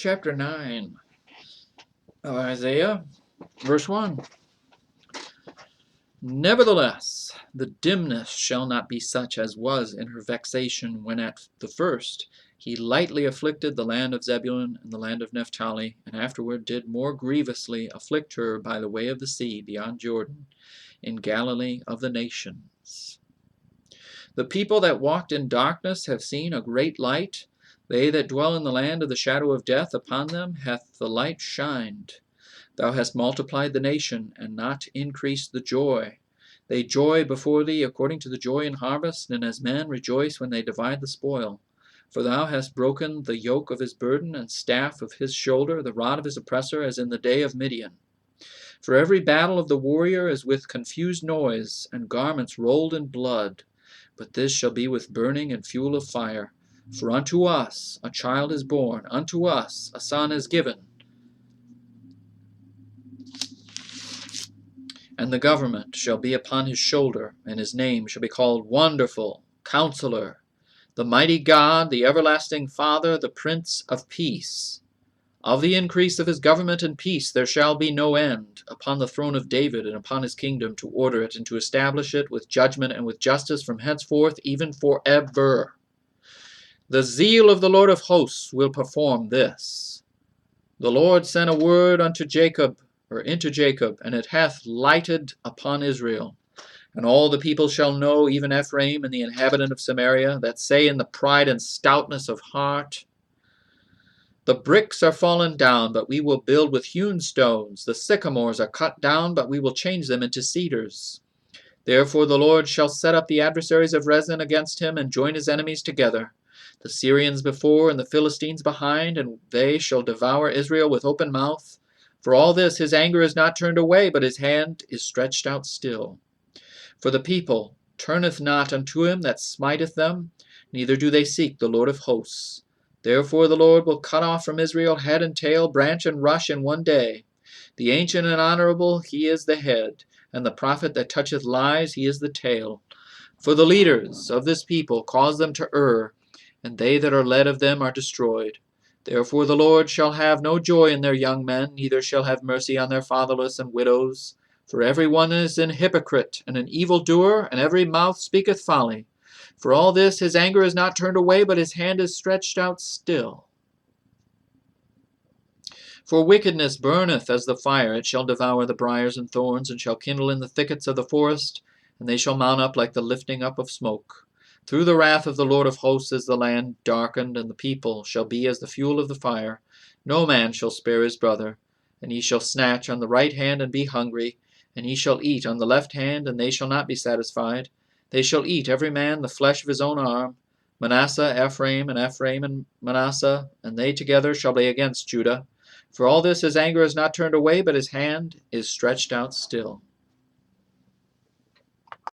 chapter 9 of Isaiah, verse 1. Nevertheless, the dimness shall not be such as was in her vexation when at the first he lightly afflicted the land of Zebulun and the land of Naphtali, and afterward did more grievously afflict her by the way of the sea beyond Jordan, in Galilee of the nations. The people that walked in darkness have seen a great light. They that dwell in the land of the shadow of death, upon them hath the light shined. Thou hast multiplied the nation, and not increased the joy. They joy before thee according to the joy in harvest, and as men rejoice when they divide the spoil. For thou hast broken the yoke of his burden, and staff of his shoulder, the rod of his oppressor, as in the day of Midian. For every battle of the warrior is with confused noise, and garments rolled in blood. But this shall be with burning and fuel of fire. For unto us a child is born, unto us a son is given, and the government shall be upon his shoulder, and his name shall be called Wonderful, Counselor, the Mighty God, the Everlasting Father, the Prince of Peace. Of the increase of his government and peace there shall be no end, upon the throne of David and upon his kingdom, to order it and to establish it with judgment and with justice from henceforth even forever. The zeal of the Lord of hosts will perform this. The Lord sent a word unto Jacob, or into Jacob, and it hath lighted upon Israel. And all the people shall know, even Ephraim and the inhabitant of Samaria, that say in the pride and stoutness of heart, the bricks are fallen down, but we will build with hewn stones. The sycamores are cut down, but we will change them into cedars. Therefore the Lord shall set up the adversaries of Rezin against him, and join his enemies together, the Syrians before and the Philistines behind, and they shall devour Israel with open mouth. For all this his anger is not turned away, but his hand is stretched out still. For the people turneth not unto him that smiteth them, neither do they seek the Lord of hosts. Therefore the Lord will cut off from Israel head and tail, branch and rush in one day. The ancient and honorable, he is the head, and the prophet that toucheth lies, he is the tail. For the leaders of this people cause them to err, and they that are led of them are destroyed. Therefore the Lord shall have no joy in their young men, neither shall have mercy on their fatherless and widows. For every one is an hypocrite and an evildoer, and every mouth speaketh folly. For all this his anger is not turned away, but his hand is stretched out still. For wickedness burneth as the fire, it shall devour the briars and thorns, and shall kindle in the thickets of the forest, and they shall mount up like the lifting up of smoke. Through the wrath of the Lord of hosts is the land darkened, and the people shall be as the fuel of the fire. No man shall spare his brother, and he shall snatch on the right hand and be hungry, and he shall eat on the left hand, and they shall not be satisfied. They shall eat every man the flesh of his own arm. Manasseh, Ephraim, and Manasseh, and they together shall be against Judah. For all this his anger is not turned away, but his hand is stretched out still.